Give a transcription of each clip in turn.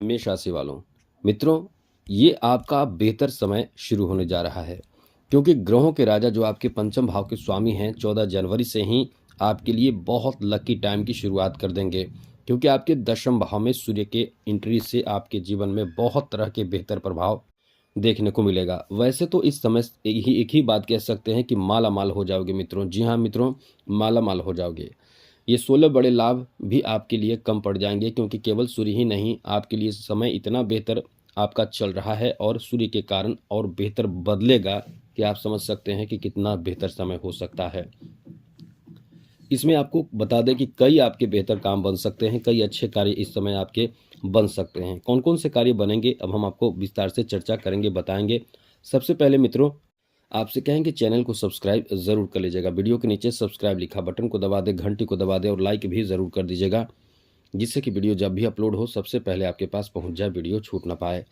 मेष राशि वालों, मित्रों, ये आपका बेहतर समय शुरू होने जा रहा है क्योंकि ग्रहों के राजा जो आपके पंचम भाव के स्वामी हैं 14 जनवरी से ही आपके लिए बहुत लकी टाइम की शुरुआत कर देंगे। क्योंकि आपके दशम भाव में सूर्य के एंट्री से आपके जीवन में बहुत तरह के बेहतर प्रभाव देखने को मिलेगा। वैसे तो इस समय एक ही बात कह सकते हैं कि माला माल हो जाओगे मित्रों। जी हाँ मित्रों, माला माल हो जाओगे। ये 16 बड़े लाभ भी आपके लिए कम पड़ जाएंगे क्योंकि केवल सूर्य ही नहीं, आपके लिए समय इतना बेहतर आपका चल रहा है और सूर्य के कारण और बेहतर बदलेगा कि आप समझ सकते हैं कि कितना बेहतर समय हो सकता है। इसमें आपको बता दें कि कई आपके बेहतर काम बन सकते हैं, कई अच्छे कार्य इस समय आपके बन सकते हैं। कौन कौन से कार्य बनेंगे अब हम आपको विस्तार से चर्चा करेंगे, बताएंगे। सबसे पहले मित्रों, आपसे कहेंगे चैनल को सब्सक्राइब ज़रूर कर लीजिएगा। वीडियो के नीचे सब्सक्राइब लिखा बटन को दबा दें, घंटी को दबा दें और लाइक भी ज़रूर कर दीजिएगा, जिससे कि वीडियो जब भी अपलोड हो सबसे पहले आपके पास पहुंच जाए, वीडियो छूट ना पाए।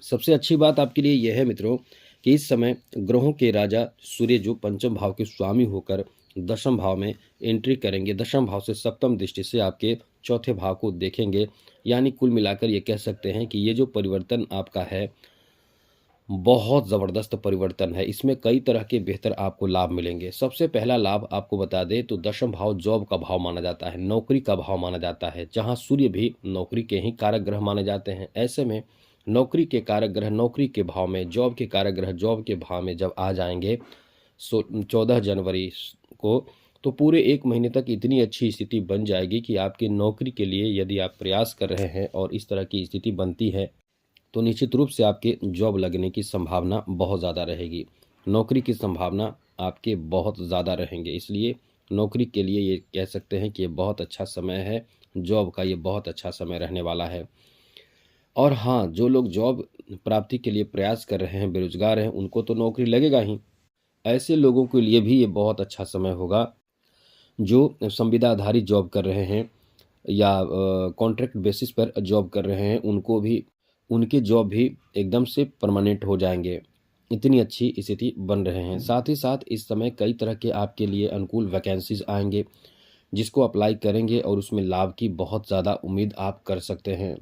सबसे अच्छी बात आपके लिए यह है मित्रों कि इस समय ग्रहों के राजा सूर्य जो पंचम भाव के स्वामी होकर दशम भाव में एंट्री करेंगे, दशम भाव से सप्तम दृष्टि से आपके चौथे भाव को देखेंगे। यानी कुल मिलाकर ये कह सकते हैं कि ये जो परिवर्तन आपका है बहुत ज़बरदस्त परिवर्तन है। इसमें कई तरह के बेहतर आपको लाभ मिलेंगे। सबसे पहला लाभ आपको बता दें तो दशम भाव जॉब का भाव माना जाता है, नौकरी का भाव माना जाता है, जहां सूर्य भी नौकरी के ही कारक ग्रह माने जाते हैं। ऐसे में नौकरी के कारक ग्रह नौकरी के भाव में, जॉब के कारक ग्रह जॉब के भाव में जब आ जाएंगे 14 जनवरी को, तो पूरे 1 महीने तक इतनी अच्छी स्थिति बन जाएगी कि आपकी नौकरी के लिए यदि आप प्रयास कर रहे हैं और इस तरह की स्थिति बनती है तो निश्चित रूप से आपके जॉब लगने की संभावना बहुत ज़्यादा रहेगी। नौकरी की संभावना आपके बहुत ज़्यादा रहेंगे। इसलिए नौकरी के लिए ये कह सकते हैं कि ये बहुत अच्छा समय है, जॉब का ये बहुत अच्छा समय रहने वाला है। और हाँ, जो लोग जॉब प्राप्ति के लिए प्रयास कर रहे हैं, बेरोजगार हैं, उनको तो नौकरी लगेगा ही। ऐसे लोगों के लिए भी ये बहुत अच्छा समय होगा जो संविदा आधारित जॉब कर रहे हैं या कॉन्ट्रैक्ट बेसिस पर जॉब कर रहे हैं, उनको भी उनके जॉब भी एकदम से परमानेंट हो जाएंगे। इतनी अच्छी स्थिति बन रहे हैं। साथ ही साथ इस समय कई तरह के आपके लिए अनुकूल वैकेंसीज आएंगे, जिसको अप्लाई करेंगे और उसमें लाभ की बहुत ज़्यादा उम्मीद आप कर सकते हैं।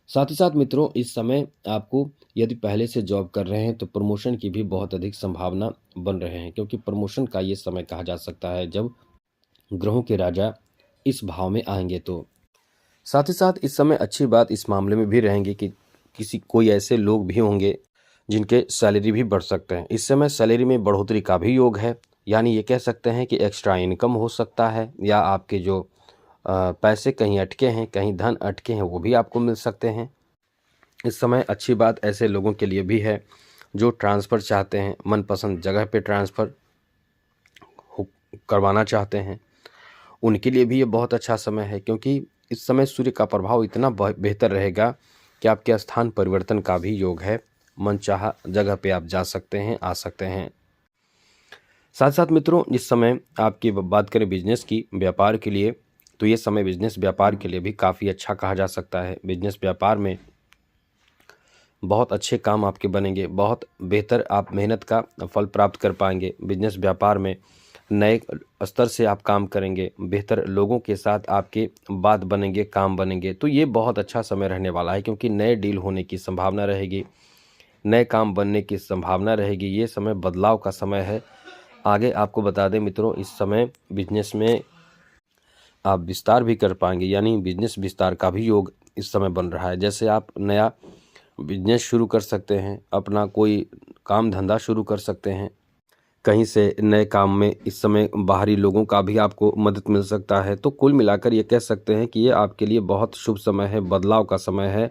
साथ ही साथ मित्रों, इस समय आपको यदि पहले से जॉब कर रहे हैं तो प्रमोशन की भी बहुत अधिक संभावना बन रहे हैं, क्योंकि प्रमोशन का ये समय कहा जा सकता है जब ग्रहों के राजा इस भाव में आएंगे। तो साथ ही साथ इस समय अच्छी बात इस मामले में भी रहेंगी कि कोई ऐसे लोग भी होंगे जिनके सैलरी भी बढ़ सकते हैं। इस समय सैलरी में बढ़ोतरी का भी योग है। यानी ये कह सकते हैं कि एक्स्ट्रा इनकम हो सकता है, या आपके जो पैसे कहीं अटके हैं, कहीं धन अटके हैं, वो भी आपको मिल सकते हैं। इस समय अच्छी बात ऐसे लोगों के लिए भी है जो ट्रांसफ़र चाहते हैं, मनपसंद जगह पे ट्रांसफ़र करवाना चाहते हैं, उनके लिए भी ये बहुत अच्छा समय है। क्योंकि इस समय सूर्य का प्रभाव इतना बेहतर रहेगा कि आपके स्थान परिवर्तन का भी योग है। मनचाहा जगह पे आप जा सकते हैं, आ सकते हैं। साथ साथ मित्रों, इस समय आपकी बात करें बिजनेस की, व्यापार के लिए, तो ये समय बिजनेस व्यापार के लिए भी काफ़ी अच्छा कहा जा सकता है। बिजनेस व्यापार में बहुत अच्छे काम आपके बनेंगे, बहुत बेहतर आप मेहनत का फल प्राप्त कर पाएंगे। बिजनेस व्यापार में नए स्तर से आप काम करेंगे, बेहतर लोगों के साथ आपके बात बनेंगे, काम बनेंगे। तो ये बहुत अच्छा समय रहने वाला है, क्योंकि नए डील होने की संभावना रहेगी, नए काम बनने की संभावना रहेगी। ये समय बदलाव का समय है। आगे आपको बता दें मित्रों, इस समय बिजनेस में आप विस्तार भी कर पाएंगे, यानी बिजनेस विस्तार का भी योग इस समय बन रहा है। जैसे आप नया बिजनेस शुरू कर सकते हैं, अपना कोई काम धंधा शुरू कर सकते हैं, कहीं से नए काम में इस समय बाहरी लोगों का भी आपको मदद मिल सकता है। तो कुल मिलाकर ये कह सकते हैं कि ये आपके लिए बहुत शुभ समय है, बदलाव का समय है।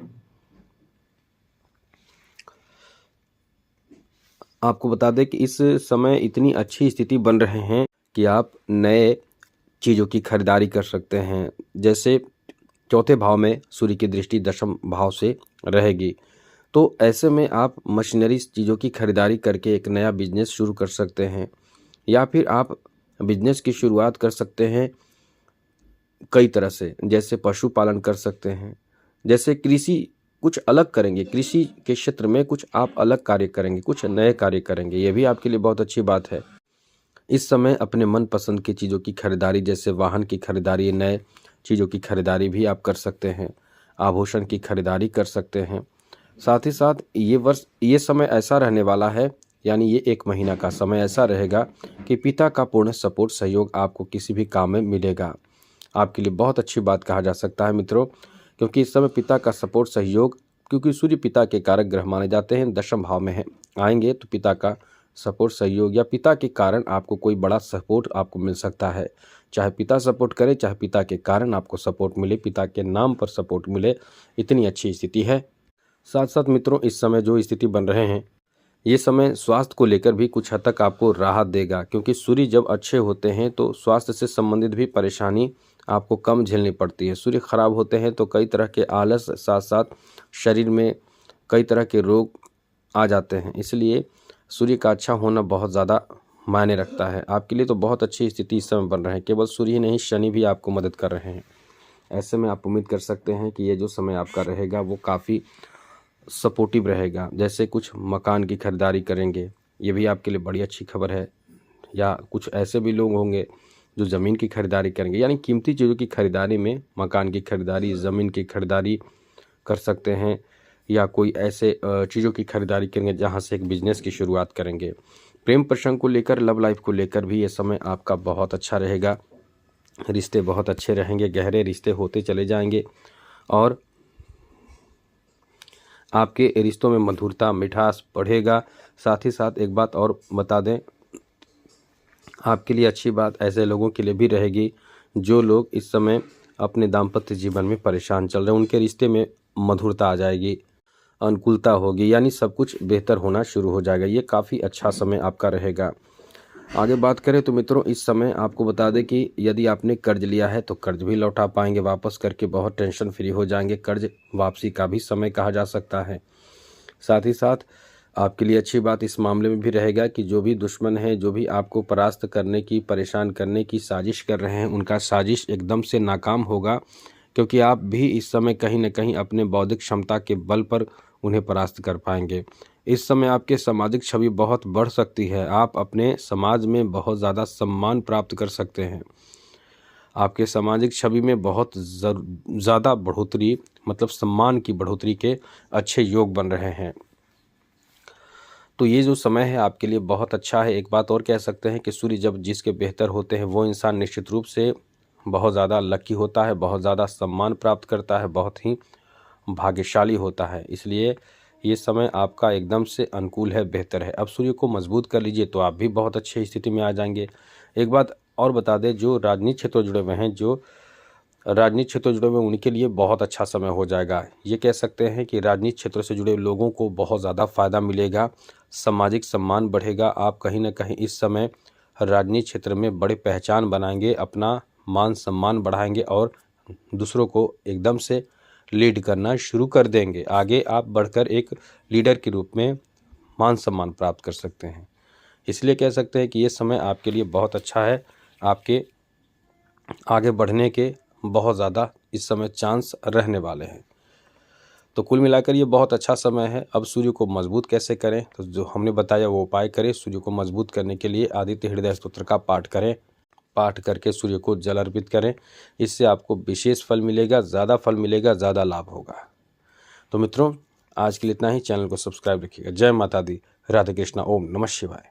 आपको बता दें कि इस समय इतनी अच्छी स्थिति बन रहे हैं कि आप नए चीज़ों की खरीदारी कर सकते हैं। जैसे चौथे भाव में सूर्य की दृष्टि दशम भाव से रहेगी, तो ऐसे में आप मशीनरी चीज़ों की खरीदारी करके एक नया बिजनेस शुरू कर सकते हैं, या फिर आप बिजनेस की शुरुआत कर सकते हैं कई तरह से। जैसे पशुपालन कर सकते हैं, जैसे कृषि कुछ अलग करेंगे, कृषि के क्षेत्र में कुछ आप अलग कार्य करेंगे, कुछ नए कार्य करेंगे, ये भी आपके लिए बहुत अच्छी बात है। इस समय अपने मनपसंद की चीज़ों की खरीदारी, जैसे वाहन की खरीदारी, नए चीज़ों की खरीदारी भी आप कर सकते हैं। आभूषण की खरीदारी कर सकते हैं। साथ ही साथ ये समय ऐसा रहने वाला है, यानी ये 1 महीना का समय ऐसा रहेगा कि पिता का पूर्ण सपोर्ट सहयोग आपको किसी भी काम में मिलेगा। आपके लिए बहुत अच्छी बात कहा जा सकता है मित्रों, क्योंकि इस समय पिता का सपोर्ट सहयोग, क्योंकि सूर्य पिता के कारक ग्रह माने जाते हैं, दशम भाव में आएंगे तो पिता का सपोर्ट सहयोग या पिता के कारण आपको कोई बड़ा सपोर्ट आपको मिल सकता है। चाहे पिता सपोर्ट करे, चाहे पिता के कारण आपको सपोर्ट मिले, पिता के नाम पर सपोर्ट मिले, इतनी अच्छी स्थिति है। साथ साथ मित्रों, इस समय जो स्थिति बन रहे हैं, ये समय स्वास्थ्य को लेकर भी कुछ हद तक आपको राहत देगा, क्योंकि सूर्य जब अच्छे होते हैं तो स्वास्थ्य से संबंधित भी परेशानी आपको कम झेलनी पड़ती है। सूर्य खराब होते हैं तो कई तरह के आलस, साथ साथ शरीर में कई तरह के रोग आ जाते हैं। इसलिए सूर्य का अच्छा होना बहुत ज़्यादा मायने रखता है। आपके लिए तो बहुत अच्छी स्थिति इस समय बन रहे हैं। केवल सूर्य ही नहीं, शनि भी आपको मदद कर रहे हैं। ऐसे में आप उम्मीद कर सकते हैं कि ये जो समय आपका रहेगा वो काफ़ी सपोर्टिव रहेगा। जैसे कुछ मकान की खरीदारी करेंगे, ये भी आपके लिए बड़ी अच्छी खबर है। या कुछ ऐसे भी लोग होंगे जो ज़मीन की खरीदारी करेंगे, यानी कीमती चीज़ों की खरीदारी में मकान की खरीदारी, ज़मीन की खरीदारी कर सकते हैं, या कोई ऐसे चीज़ों की खरीदारी करेंगे जहाँ से एक बिजनेस की शुरुआत करेंगे। प्रेम प्रसंग को लेकर, लव लाइफ को लेकर भी ये समय आपका बहुत अच्छा रहेगा। रिश्ते बहुत अच्छे रहेंगे, गहरे रिश्ते होते चले जाएंगे और आपके रिश्तों में मधुरता, मिठास बढ़ेगा। साथ ही साथ एक बात और बता दें, आपके लिए अच्छी बात ऐसे लोगों के लिए भी रहेगी जो लोग इस समय अपने दाम्पत्य जीवन में परेशान चल रहे हैं। उनके रिश्ते में मधुरता आ जाएगी, अनुकूलता होगी, यानी सब कुछ बेहतर होना शुरू हो जाएगा। ये काफ़ी अच्छा समय आपका रहेगा। आगे बात करें तो मित्रों, इस समय आपको बता दें कि यदि आपने कर्ज लिया है तो कर्ज भी लौटा पाएंगे, वापस करके बहुत टेंशन फ्री हो जाएंगे। कर्ज वापसी का भी समय कहा जा सकता है। साथ ही साथ आपके लिए अच्छी बात इस मामले में भी रहेगा कि जो भी दुश्मन है, जो भी आपको परास्त करने की, परेशान करने की साजिश कर रहे हैं, उनका साजिश एकदम से नाकाम होगा, क्योंकि आप भी इस समय कहीं न कहीं अपने बौद्धिक क्षमता के बल पर उन्हें परास्त कर पाएंगे। इस समय आपके सामाजिक छवि बहुत बढ़ सकती है। आप अपने समाज में बहुत ज़्यादा सम्मान प्राप्त कर सकते हैं। आपके सामाजिक छवि में बहुत ज़्यादा बढ़ोतरी, मतलब सम्मान की बढ़ोतरी के अच्छे योग बन रहे हैं। तो ये जो समय है आपके लिए बहुत अच्छा है। एक बात और कह सकते हैं कि सूर्य जब जिसके बेहतर होते हैं वो इंसान निश्चित रूप से बहुत ज़्यादा लकी होता है, बहुत ज़्यादा सम्मान प्राप्त करता है, बहुत ही भाग्यशाली होता है। इसलिए ये समय आपका एकदम से अनुकूल है, बेहतर है। अब सूर्य को मजबूत कर लीजिए तो आप भी बहुत अच्छी स्थिति में आ जाएंगे। एक बात और बता दें, जो राजनीतिक क्षेत्र जुड़े हुए हैं, जो राजनीतिक क्षेत्र जुड़े हुए उनके लिए बहुत अच्छा समय हो जाएगा। ये कह सकते हैं कि राजनीतिक क्षेत्र से जुड़े लोगों को बहुत ज़्यादा फ़ायदा मिलेगा, सामाजिक सम्मान बढ़ेगा। आप कहीं ना कहीं इस समय राजनीतिक क्षेत्र में बड़े पहचान बनाएंगे, अपना मान सम्मान बढ़ाएंगे और दूसरों को एकदम से लीड करना शुरू कर देंगे। आगे आप बढ़कर एक लीडर के रूप में मान सम्मान प्राप्त कर सकते हैं। इसलिए कह सकते हैं कि ये समय आपके लिए बहुत अच्छा है। आपके आगे बढ़ने के बहुत ज़्यादा इस समय चांस रहने वाले हैं। तो कुल मिलाकर ये बहुत अच्छा समय है। अब सूर्य को मजबूत कैसे करें, तो जो हमने बताया वो उपाय करें। सूर्य को मजबूत करने के लिए आदित्य हृदय स्तोत्र का पाठ करें। पाठ करके सूर्य को जल अर्पित करें। इससे आपको विशेष फल मिलेगा, ज़्यादा फल मिलेगा, ज़्यादा लाभ होगा। तो मित्रों, आज के लिए इतना ही। चैनल को सब्सक्राइब रखिएगा। जय माता दी, राधे कृष्णा, ओम नमः शिवाय।